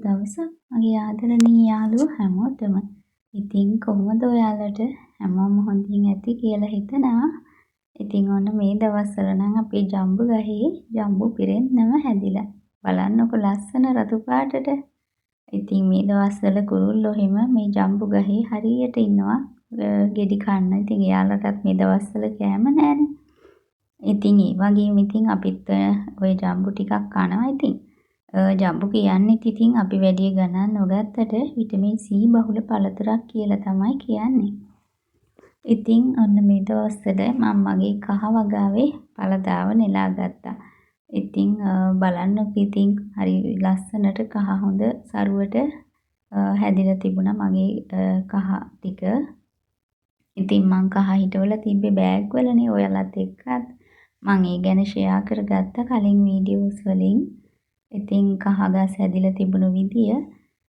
දවසක් මගේ ආදරණීය යාළුවෝ හැමෝටම. ඉතින් කොහොමද ඔයාලට හැමෝම හොඳින් ඇති කියලා හිතනවා. ඉතින් ඔන්න මේ දවස්වල නම් අපේ ජම්බු ගහේ ජම්බු පිරෙන්නම හැදිලා. බලන්නකො ලස්සන රතු පාටට. ඉතින් මේ දවස්වල කුරුල්ලෝ හිම මේ ජම්බු ගහේ හරියට ඉන්නවා ගෙඩි කන්න. ඉතින් එයාලටත් මේ දවස්වල කෑම නැහැනේ. ඉතින් ඒ වගේම ඉතින් අපිත් ওই ජම්බු ටිකක් කනවා ඉතින්. ජම්බු කියන්නෙත් ඉතින් අපි වැඩි ගණන් නොගත්තට විටමින් C බහුල පළතුරක් කියලා තමයි කියන්නේ. ඉතින් ඔන්න මේ දවස්වල මම මගේ කහ වගාවේ පළදාව නෙලා ගත්තා. ඉතින් බලන්නකො ඉතින් හරි ලස්සනට කහ හොඳ සරුවට හැදිලා තිබුණා මගේ කහ ටික. ඉතින් මං කහ හිටවල තිබ්බේ බෑග් වලනේ ඔයාලත් එක්කත් මං ඒ ගැන ෂෙයා කරගත්තා කලින් වීඩියෝස් වලින්. ඉතින් කහ ගස් හැදිලා තිබුණු විදිය.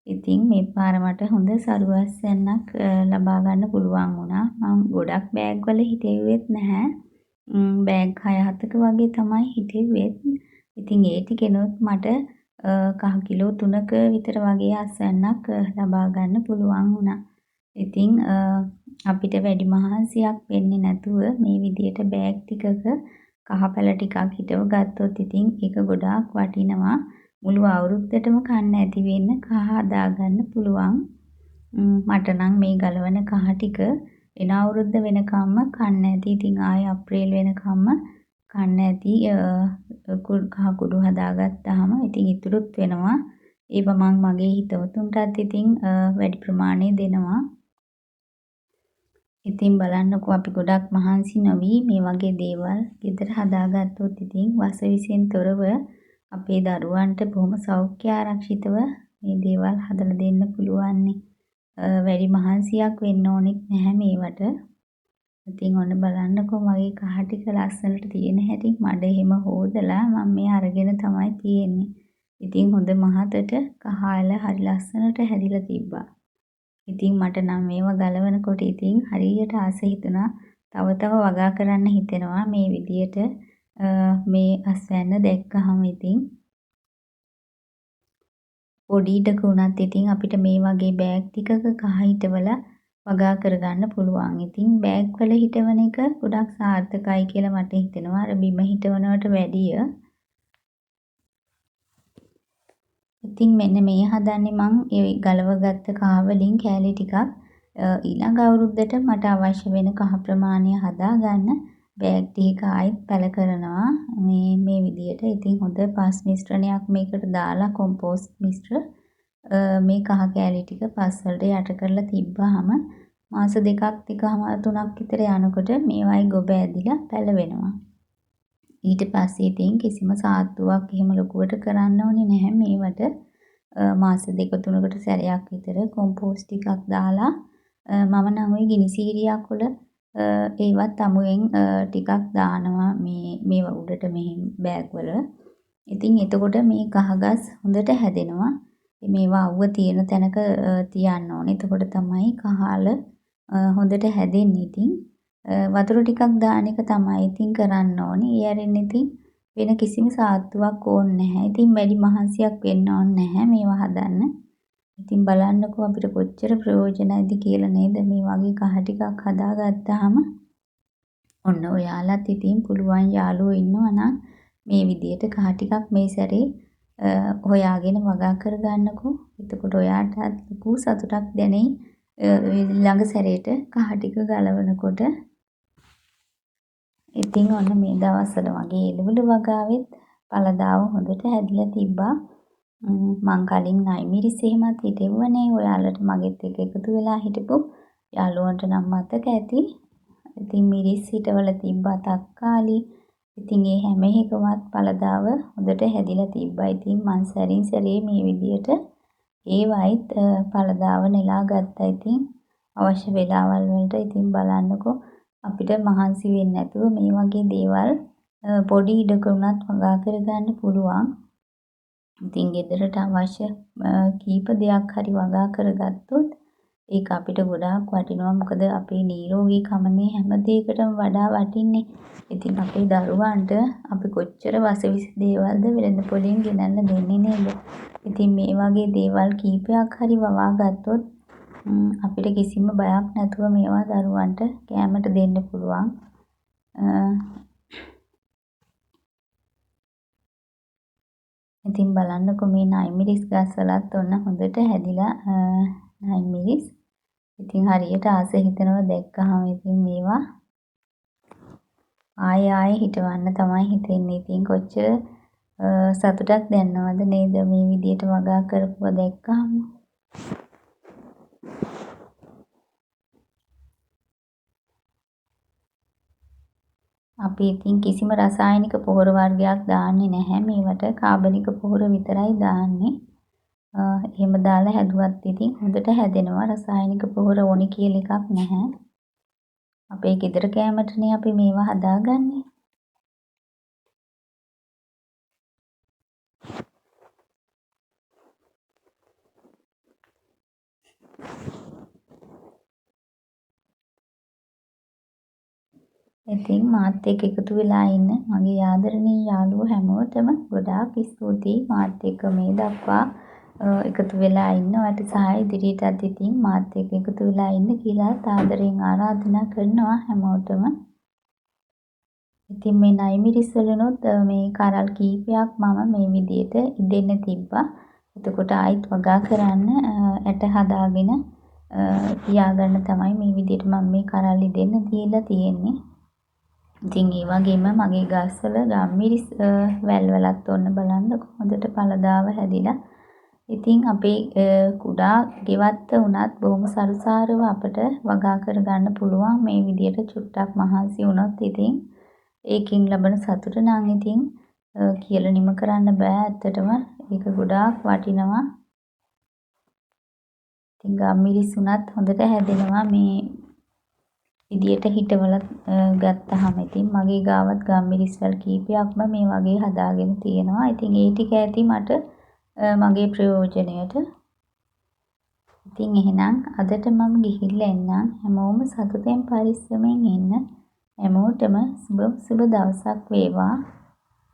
ඉතින් මේ පාර මට හොඳ සරුවස්සැන්නක් ලබා ගන්න පුළුවන් වුණා. මම ගොඩක් බෑග් වල හිටෙව්වෙත් නැහැ. බෑග් 6-7ක වගේ තමයි හිටෙව්වෙත්. ඉතින් ඒ ටිකෙනොත් මට කහ කිලෝ 3ක විතර වගේ අස්වැන්නක් ලබා ගන්න පුළුවන් වුණා. ඉතින් අපිට වැඩි මහන්සියක් වෙන්නේ නැතුව මේ විදියට බෑග් ටිකක කහපැල ටිකක් හිටව ගත්තොත් ඉතින් ඒක ගොඩාක් වටිනවා. මුළු අවුරුද්දටම කන්න ඇති වෙන්න කහ හදාගන්න පුළුවන්. මට නම් මේ ගලවන කහ ටික එන අවුරුද්ද වෙනකම්ම කන්න ඇති. ඉතින් ආයේ අප්‍රේල් වෙනකම්ම කන්න ඇති කහ කුඩු හදාගත්තාම ඉතින් ඉතුරුත් වෙනවා. ඒව මං මගේ හිතවතුන්ටත් ඉතින් වැඩි ප්‍රමාණය දෙනවා. ඉතින් බලන්නකෝ අපි ගොඩක් මහන්සි නොවි මේ වගේ දේවල් ගෙදර හදාගත්තොත් ඉතින් වසවිසෙන් තොරව අපේ දරුවන්ට බොහොම සෞඛ්‍ය ආරක්ෂිතව මේ දේවල් හදලා දෙන්න පුළුවන්. වැඩි මහන්සියක් වෙන්න ඕනෙත් නැහැ මේවට. ඉතින් ඔන්න බලන්නකෝ මගේ කහ ටික ලස්සනට තියෙන හැටි මඩ එහෙම හොදලා මම මේ අරගෙන තමයි තියෙන්නේ. ඉතින් හොඳ මහතට කහාල හරි ලස්සනට හැදිලා තිබ්බා. ඉතින් මට නම් මේවා ගලවනකොට ඉතින් හරියට ආස හිතුණා. තව වගා කරන්න හිතෙනවා මේ විදියට මේ අස්වැන්න දැක්කහම ඉතින් පොඩි ඉඩක උනත් ඉතින් අපිට මේ වගේ බෑග් ටිකක කහ හිටවලා වගා කරගන්න පුළුවන්. ඉතින් බෑග් වල හිටවන එක ගොඩක් සාර්ථකයි කියලා මට හිතෙනවා. අර බිම හිටවනවට වැඩිය. ඉතින් මෙන්න මේ හදන්නේ මං ඒ ගලවගත්ත කහ වලින් කෑලි ටිකක් ඊළඟ අවුරුද්දට මට අවශ්‍ය වෙන කහ ප්‍රමාණය හදාගන්න බෑග් ටික ආයෙත් පැල කරනවා මේ විදියට. ඉතින් හොඳ පස් මිශ්‍රණයක් මේකට දාලා කොම්පෝස්ට් මිශ්‍ර මේ කහ කෑලි ටික පස් වලට යට කරලා තිබ්බහම මාස 2ක් 3ක් විතර යනකොට මේවායි ගොබ ඇදිලා පැලවෙනවා. ඊට පස්සේ ඉතින් කිසිම සාත්තුවක් එහෙම ලොකුවට කරන්න ඕනේ නැහැ මේවට. මාස 2-3කට සැරයක් විතර කොම්පෝස්ට් ටිකක් දාලා මම නම් ওই ගිනි සීරියක් වල ඒවත් අමුයෙන් ටිකක් දානවා මේවා උඩට මෙහෙම බෑග් වල. ඉතින් එතකොට මේ කහගස් හොඳට හැදෙනවා. මේවා අවුව තියෙන තැනක තියන්න ඕනේ. එතකොට තමයි කහාල හොඳට හැදෙන්නේ. ඉතින් වතුර ටිකක් දාන එක තමයි ඉතින් කරන්න ඕනේ. ඒ ඇරෙන්න ඉතින් වෙන කිසිම සාත්තුවක් ඕනේ නැහැ. ඉතින් වැඩි මහන්සියක් වෙන්න ඕනේ නැහැ මේවා හදන්න. ඉතින් බලන්නකෝ අපිට කොච්චර ප්‍රයෝජනයිද කියලා නේද මේ වගේ කහ ටිකක් හදාගත්තාම. ඔන්න ඔයාලත් ඉතින් පුළුවන් යාළුවෝ ඉන්නවා නම් මේ විදියට කහ ටිකක් මේ සැරේ හොයාගෙන වගා කරගන්නකෝ. එතකොට ඔයාටත් ලොකු සතුටක් දැනෙයි ළඟ සැරේට කහ ටික ගලවනකොට. ඉතින් ඔන්න මේ දවස්වල මගේ එළවලු වගාවෙත් පළදාව හොඳට හැදිලා තිබ්බා. මං කලින් නයිමිරිස් එහෙමත් හිටෙව්වනේ. ඔයාලට මගෙත් එක්ක එකතු වෙලා හිටපු යාළුවන්ට නම් මතක ඇති. ඉතින් මිරිස් හිටවල තිබ්බා තක්කාලි. ඉතින් ඒ හැම එකමත් පළදාව හොඳට හැදිලා තිබ්බා. ඉතින් මං සැරින් සැරේ මේ විදියට ඒවයිත් පළදාව නෙලා ගත්තා. ඉතින් අවශ්‍ය වෙලාවල් වලට ඉතින් බලන්නකෝ අපිට මහන්සි වෙන්නේ නැතුව මේ වගේ දේවල් පොඩි ඉඩක උනත් වගා කරගන්න පුළුවන්. ඉතින් ගෙදරට අවශ්‍ය කීප දෙයක් හරි වගා කරගත්තොත් ඒක අපිට ගොඩාක් වටිනවා. මොකද අපේ නිරෝගීකමනේ හැම දෙයකටම වඩා වටින්නේ. ඉතින් අපේ දරුවන්ට අපි කොච්චර වසවිස දේවල්ද වෙළඳ පොලෙන් ගෙනල්ලා දෙන්නේ නේද? ඉතින් මේ වගේ දේවල් කීපයක් හරි වවා ගත්තොත් අපිට කිසිම බයක් නැතුව මේවා දරුවන්ට කෑමට දෙන්න පුළුවන්. ඉතින් බලන්නකෝ මේ නයිමිරිස් ගස්වලත් ඔන්න හොඳට හැදිලා නයිමිරිස්. ඉතින් හරියට ආස හිතනවා දැක්කහම ඉතින් මේවා ආයෙ හිටවන්න තමයි හිතෙන්නේ. ඉතින් කොච්චර සතුටක් දැනනවද නේද මේ විදියට වගා කරපුවා දැක්කහම. අපි ඉතින් කිසිම රසායනික පොහොර වර්ගයක් දාන්නේ නැහැ. මේවට කාබනික පොහොර විතරයි දාන්නේ. එහෙම දාලා හැදුවත් ඉතින් හොඳට හැදෙනවා. රසායනික පොහොර ඕනි කියලා එකක් නැහැ. අපේ ගෙදර කෑමටනේ අපි මේවා හදාගන්නේ. ඉතින් මාත් එක්ක එකතු වෙලා ඉන්න මගේ ආදරණීය යාළුවෝ හැමෝටම ගොඩාක් ස්තුතියි. මාත් එක්ක මේ දක්වා එකතු වෙලා ඉන්නවට සහ ඉදිරියටත් ඉතින් මාත් එක්ක එකතු වෙලා ඉන්න කියලා ආදරෙන් ආරාධනා කරනවා හැමෝටම. ඉතින් මේ නයිමිරිස් වලිනුත් මේ කරල් කීපයක් මම මේ විදියට ඉදෙන්න තිබ්බා. එතකොට ආයිත් වගා කරන්න ඇට හදාගෙන තියාගන්න තමයි මේ විදියට මම මේ කරල් ඉදෙන්න දීලා තියෙන්නේ. ඉතින් ඒ වගේම මගේ ගස්වල ගම්මිරිස් වැල්වලත් ඔන්න බලන්නකො හොඳට පළදාව හැදිලා. ඉතින් අපේ කුඩා ගෙවත්ත උනත් බොහොම සරුසාරව අපට වගා කරගන්න පුළුවන් මේ විදියට චුට්ටක් මහන්සි වුණොත් ඉතින් ඒකින් ලබන සතුට නම් ඉතින් කියලා නිම කරන්න බෑ. ඇත්තටම ඒක ගොඩාක් වටිනවා. ඉතින් ගම්මිරිස් උනත් හොඳට හැදෙනවා මේ විදියට හිටවල ගත්තාම ඉතින් මගේ ගාවත් ගම්මිරිස් වල කීපයක්ම මේ වගේ හදාගෙන තියෙනවා. ඉතින් ඒ ටික ඇති මට මගේ ප්‍රයෝජනයට. ඉතින් එහෙනම් අදට මම ගිහිල්ලා එන්නම්. හැමෝම සතුටෙන් පරිස්සමෙන් ඉන්න. හැමෝටම සුබ දවසක් වේවා.